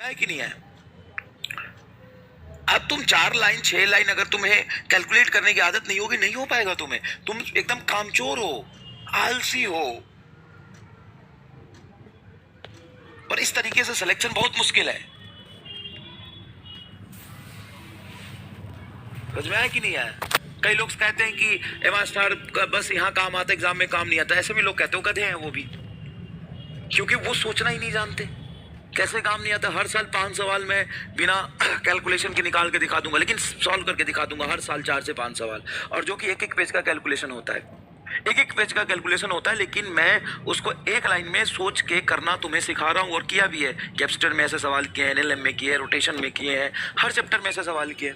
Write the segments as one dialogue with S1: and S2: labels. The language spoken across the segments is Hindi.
S1: है कि नहीं है? अब तुम 4 लाइन 6 लाइन अगर तुम्हें कैलकुलेट करने की आदत नहीं होगी, नहीं हो पाएगा तुम्हें। तुम एकदम कामचोर हो, आलसी हो, और इस तरीके से सिलेक्शन बहुत मुश्किल है। समझ में आया कि नहीं आया? कई लोग कहते हैं कि एमा स्टार का बस यहाँ काम आता है, एग्जाम में काम नहीं आता। ऐसे भी लोग कहते हो, गधे हैं वो भी, क्योंकि वो सोचना ही नहीं जानते कैसे काम नहीं आता। हर साल 5 सवाल मैं बिना कैलकुलेशन के निकाल के दिखा दूंगा, लेकिन सॉल्व करके दिखा दूंगा हर साल 4 से 5 सवाल, और जो कि एक एक पेज का कैलकुलेशन होता है, एक एक पेज का कैलकुलेशन होता है, लेकिन मैं उसको एक लाइन में सोच के करना तुम्हें सिखा रहा हूँ। और किया भी है, कैप्स्टर में ऐसे सवाल किए हैं, एनएलएम में किए हैं, रोटेशन में किए हैं, हर चैप्टर में ऐसे सवाल किए,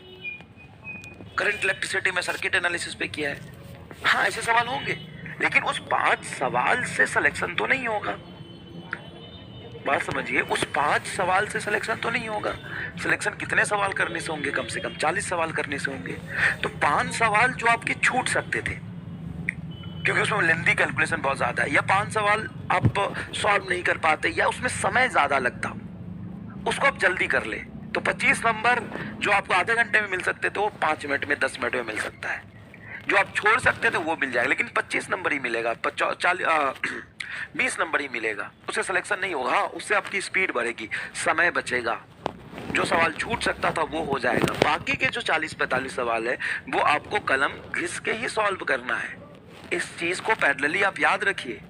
S1: करंट इलेक्ट्रिसिटी में सर्किट एनालिसिस पे किया है। हाँ, ऐसे सवाल होंगे, लेकिन उस 5 सवाल से सिलेक्शन तो नहीं होगा। बात समझिए, उस 5 सवाल से सिलेक्शन तो नहीं होगा। सिलेक्शन कितने सवाल करने से होंगे? कम से कम 40 सवाल करने से होंगे। तो 5 सवाल जो आपके छूट सकते थे क्योंकि उसमें लेंथी कैलकुलेशन बहुत ज्यादा है, या 5 सवाल आप सॉल्व नहीं कर पाते, या उसमें समय ज्यादा लगता, उसको आप जल्दी कर ले, तो 25 नंबर जो आपको आधे घंटे में मिल सकते थे वो 5 मिनट में 10 मिनट में मिल सकता है। जो आप छोड़ सकते थे वो मिल जाएगा, लेकिन 25 नंबर ही मिलेगा, 20 नंबर ही मिलेगा, उससे सिलेक्शन नहीं होगा। उससे आपकी स्पीड बढ़ेगी, समय बचेगा, जो सवाल छूट सकता था वो हो जाएगा। बाकी के जो 40-45 सवाल है वो आपको कलम घिस के ही सॉल्व करना है। इस चीज को पैरेलली आप याद रखिए।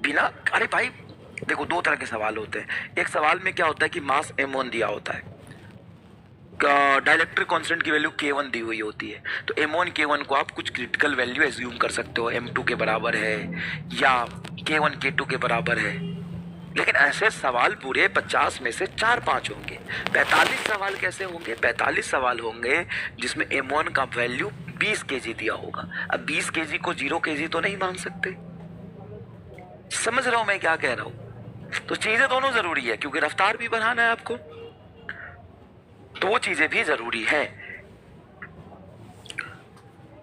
S1: बिना, अरे भाई देखो, 2 तरह के सवाल होते हैं। एक सवाल में क्या होता है कि मास m1 दिया होता है, डाइलेक्ट्रिक कांस्टेंट की वैल्यू k1 दी हुई होती है, तो m1 k1 को आप कुछ क्रिटिकल वैल्यू एज्यूम कर सकते हो, m2 के बराबर है या k1 k2 के बराबर है। लेकिन ऐसे सवाल पूरे 50 में से 4-5 होंगे। 45 सवाल कैसे होंगे? 45 सवाल होंगे जिसमें m1 का वैल्यू 20 kg दिया होगा। अब 20 kg को 0 kg तो नहीं मान सकते। समझ रहा हूं मैं क्या कह रहा हूं? तो चीजें दोनों जरूरी है, क्योंकि रफ्तार भी बढ़ाना है आपको, तो वो चीजें भी जरूरी है।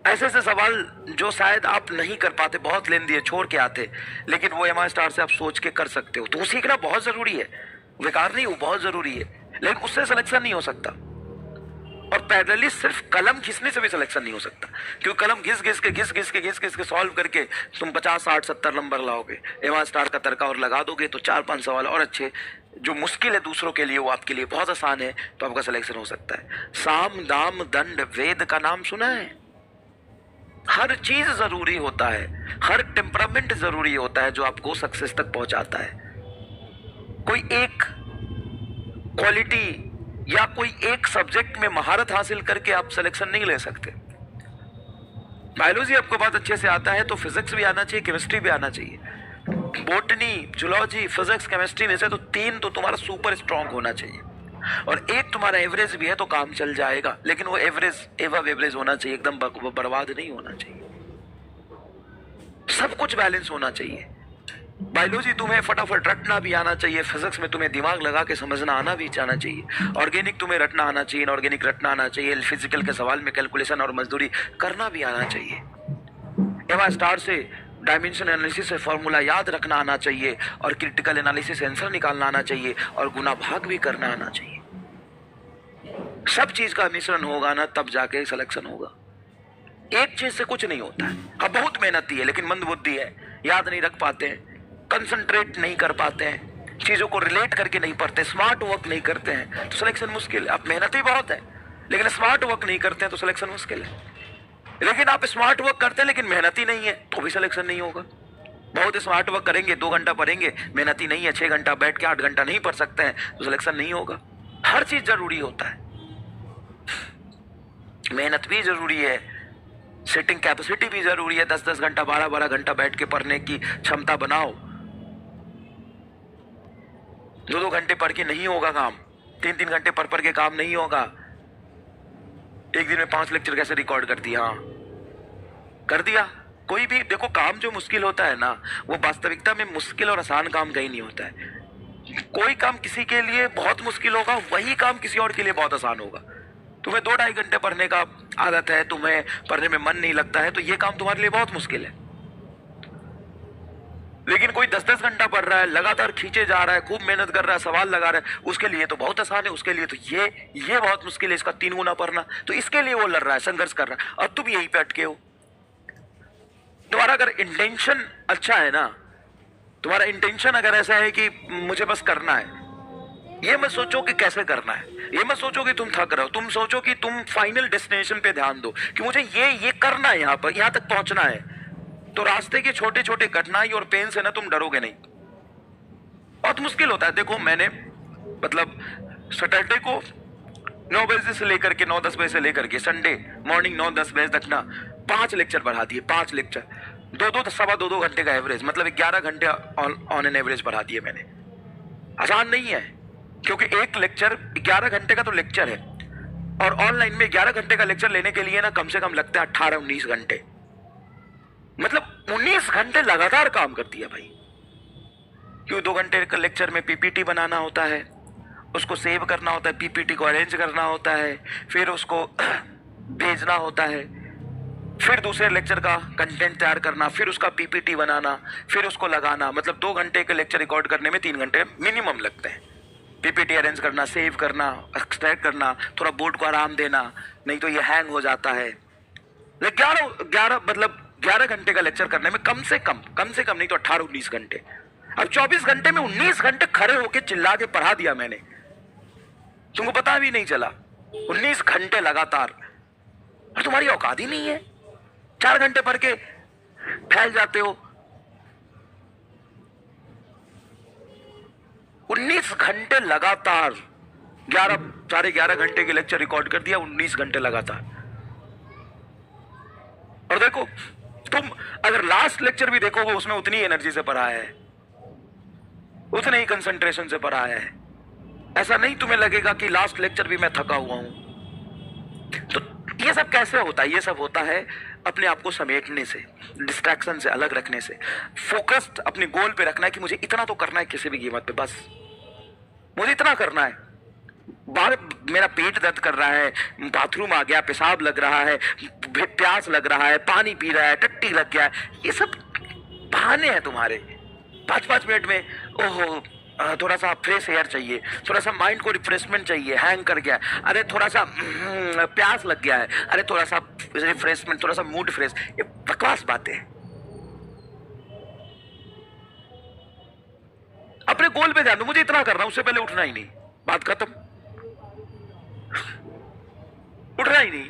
S1: ऐसे ऐसे सवाल जो शायद आप नहीं कर पाते, बहुत लेंदी है, छोड़ के आते, लेकिन वो एमआई स्टार से आप सोच के कर सकते हो, तो वो सीखना बहुत जरूरी है। बेकार नहीं, वो बहुत जरूरी है, लेकिन उससे सिलेक्शन नहीं हो सकता। और पैरेलली सिर्फ कलम घिसने से भी सिलेक्शन नहीं हो सकता, क्योंकि कलम घिस घिस के सॉल्व करके तुम 50 60 70 नंबर लाओगे। एमआई स्टार का तड़का और लगा दोगे तो 4-5 सवाल और अच्छे, जो मुश्किल है दूसरों के लिए वो आपके लिए बहुत आसान है, तो आपका सिलेक्शन हो सकता है। साम दाम दंड वेद का नाम सुना है? हर चीज जरूरी होता है, हर टेम्परामेंट जरूरी होता है जो आपको सक्सेस तक पहुंचाता है। कोई एक क्वालिटी या कोई एक सब्जेक्ट में महारत हासिल करके आप सिलेक्शन नहीं ले सकते। बायोलॉजी आपको बहुत अच्छे से आता है तो फिजिक्स भी आना चाहिए, केमिस्ट्री भी आना चाहिए। बॉटनी, जूलॉजी, फिजिक्स, केमिस्ट्री में से तो 3 तो तुम्हारा सुपर स्ट्रांग होना चाहिए, और एक तुम्हारा एवरेज भी है तो काम चल जाएगा, लेकिन वो एवरेज एवब एवरेज होना चाहिए, एकदम बर्बाद नहीं होना चाहिए। सब कुछ बैलेंस होना चाहिए। बायोलॉजी तुम्हें फटाफट रटना भी आना चाहिए, फिजिक्स में तुम्हें दिमाग लगा के समझना आना भी आना चाहिए, ऑर्गेनिक तुम्हें रटना आना चाहिए, इनऑर्गेनिक रटना आना चाहिए, फिजिकल के सवाल में कैलकुलेशन और मजदूरी करना भी आना चाहिए, एवा स्टार से डायमेंशन एनालिसिस से फॉर्मूला याद रखना आना चाहिए, और क्रिटिकल एनालिसिस से आंसर निकालना आना चाहिए, और गुना भाग भी करना आना चाहिए। सब चीज का मिश्रण होगा ना, तब जाके सिलेक्शन होगा। एक चीज से कुछ नहीं होता है। अब बहुत मेहनती है लेकिन मंदबुद्धि है, याद नहीं रख पाते हैं, कंसंट्रेट नहीं कर पाते हैं, चीजों को रिलेट करके नहीं पढ़ते, स्मार्ट वर्क नहीं करते हैं, तो सिलेक्शन मुश्किल है। अब मेहनती बहुत है लेकिन स्मार्ट वर्क नहीं करते हैं तो सिलेक्शन मुश्किल है। लेकिन आप स्मार्ट वर्क करते हैं लेकिन मेहनती नहीं है तो भी सिलेक्शन नहीं होगा। बहुत स्मार्ट वर्क करेंगे, 2 घंटा पढ़ेंगे, मेहनती नहीं है, 6 घंटा बैठ के 8 घंटा नहीं पढ़ सकते हैं तो सिलेक्शन नहीं होगा। हर चीज जरूरी होता है, मेहनत भी जरूरी है, सिटिंग कैपेसिटी भी जरूरी है। 10-10 घंटा 12-12 घंटा बैठ के पढ़ने की क्षमता बनाओ। 2-2 घंटे पढ़ के नहीं होगा काम, 3-3 घंटे पढ़ के काम नहीं होगा। एक दिन में 5 लेक्चर कैसे रिकॉर्ड कर दिया? हाँ कर दिया। कोई भी देखो, काम जो मुश्किल होता है ना, वो वास्तविकता में मुश्किल और आसान काम कहीं नहीं होता है। कोई काम किसी के लिए बहुत मुश्किल होगा, वही काम किसी और के लिए बहुत आसान होगा। तुम्हें 2-2.5 घंटे पढ़ने का आदत है, तुम्हें पढ़ने में मन नहीं लगता है, तो ये काम तुम्हारे लिए बहुत मुश्किल है। लेकिन कोई 10-10 घंटा पढ़ रहा है, लगातार खींचे जा रहा है, खूब मेहनत कर रहा है, सवाल लगा रहा है, उसके लिए तो बहुत आसान है, उसके लिए तो ये बहुत मुश्किल है, इसका 3 गुना पढ़ना, तो इसके लिए वो लड़ रहा है, संघर्ष कर रहा है, और तुम यहीं पे अटके हो। तुम्हारा अगर इंटेंशन अच्छा है ना, तुम्हारा इंटेंशन अगर ऐसा है कि मुझे बस करना है, ये मत सोचो कि कैसे करना है, ये मत सोचो कि तुम थक रहे हो, तुम सोचो कि तुम फाइनल डेस्टिनेशन पे ध्यान दो कि मुझे ये करना है, यहाँ पर यहाँ तक पहुंचना है। तो रास्ते के छोटे छोटे कठिनाई और पेन से ना तुम डरोगे नहीं। बहुत मुश्किल होता है। देखो मैंने मतलब सैटरडे को 9 बजे से लेकर के 9-10 बजे से लेकर के संडे मॉर्निंग 9-10 बजे तक ना 5 लेक्चर पढ़ा दिए, 5 लेक्चर, 2-2 घंटे का एवरेज, मतलब 11 घंटे ऑन एन एवरेज पढ़ा दिए मैंने। आसान नहीं है, क्योंकि एक लेक्चर 11 घंटे का तो लेक्चर है, और ऑनलाइन में 11 घंटे का लेक्चर लेने के लिए ना कम से कम लगता है 18-19 घंटे, मतलब 19 घंटे लगातार काम करती है भाई। क्यों? 2 घंटे का लेक्चर में पीपीटी बनाना होता है, उसको सेव करना होता है, पीपीटी को अरेंज करना होता है, फिर उसको भेजना होता है, फिर दूसरे लेक्चर का कंटेंट तैयार करना, फिर उसका पीपीटी बनाना, फिर उसको लगाना, मतलब 2 घंटे के लेक्चर रिकॉर्ड करने में 3 घंटे मिनिमम लगते हैं। पीपीटी अरेंज करना, सेव करना, एक्सट्रैक्ट करना, थोड़ा बोर्ड को आराम देना, नहीं तो ये हैंग हो जाता है। 11 घंटे का लेक्चर करने में कम से कम नहीं तो 18-19 घंटे। अब 24 घंटे में 19 घंटे खड़े होके चिल्ला के पढ़ा दिया मैंने, तुमको पता भी नहीं चला। 19 घंटे लगातार, और तुम्हारी औकात ही नहीं है। 4 घंटे पढ़ के फैल जाते हो। 19 घंटे लगातार, 11 घंटे के लेक्चर रिकॉर्ड कर दिया, 19 घंटे लगातार। और देखो तुम अगर लास्ट लेक्चर भी देखोगे, उसमें उतनी एनर्जी से पढ़ा है, उतने ही कंसंट्रेशन से पढ़ा है। ऐसा नहीं तुम्हें लगेगा कि लास्ट लेक्चर भी मैं थका हुआ हूं। तो ये सब कैसे होता है? ये सब होता है अपने आप को समेटने से, डिस्ट्रैक्शन से अलग रखने से, फोकस्ड अपने गोल पे रखना है कि मुझे इतना तो करना है किसी भी कीमत पे, बस मुझे इतना करना है। बाहर मेरा पेट दर्द कर रहा है, बाथरूम आ गया, पेशाब लग रहा है, प्यास लग रहा है, पानी पी रहा है, टट्टी लग गया है, ये सब बहाने हैं तुम्हारे। 5-5 मिनट में ओहो थोड़ा सा फ्रेश एयर चाहिए, थोड़ा सा माइंड को रिफ्रेशमेंट चाहिए, हैंग कर गया, अरे थोड़ा सा प्यास लग गया है, अरे थोड़ा सा रिफ्रेशमेंट, थोड़ा सा मूड फ्रेश। ये बकवास बातें हैं। अपने गोल पे ध्यान दो, मुझे इतना करना, उससे पहले उठना ही नहीं, बात खत्म। उठना ही नहीं।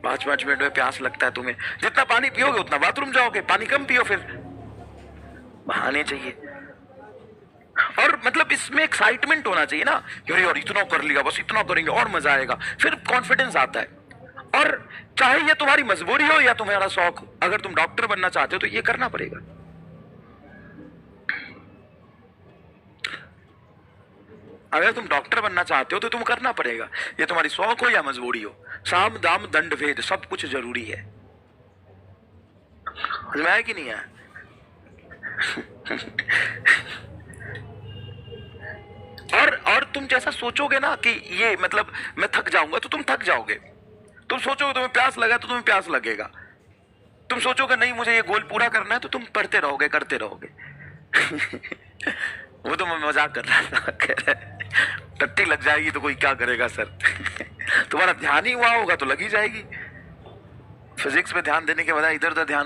S1: पांच मिनट में प्यास लगता है तुम्हें, जितना पानी पियोगे उतना बाथरूम जाओगे, पानी कम पियो, फिर बहाने चाहिए। और मतलब इसमें एक्साइटमेंट होना चाहिए ना, यार इतना कर लिया, बस इतना करेंगे और मजा आएगा, फिर कॉन्फिडेंस आता है। और चाहे ये तुम्हारी मजबूरी हो या तुम्हारा शौक हो, अगर तुम डॉक्टर बनना चाहते हो तो ये करना पड़ेगा। अगर तुम डॉक्टर बनना चाहते हो तो तुम करना पड़ेगा, ये तुम्हारी शौक हो या मजबूरी हो। साम दाम दंड भेद सब कुछ जरूरी है। समझ में आया कि नहीं आया? और तुम जैसा सोचोगे ना कि ये मतलब मैं थक जाऊंगा, तो तुम थक जाओगे। तुम सोचोगे तुम्हें प्यास लगा तो तुम्हें प्यास लगेगा। तुम सोचोगे नहीं मुझे ये गोल पूरा करना है, तो तुम पढ़ते रहोगे, करते रहोगे। वो तो मैं मजाक कर रहा था। टट्टी लग जाएगी तो कोई क्या करेगा सर? तुम्हारा ध्यान ही हुआ होगा तो लगी जाएगी। फिजिक्स पे ध्यान देने के बजाय इधर उधर ध्यान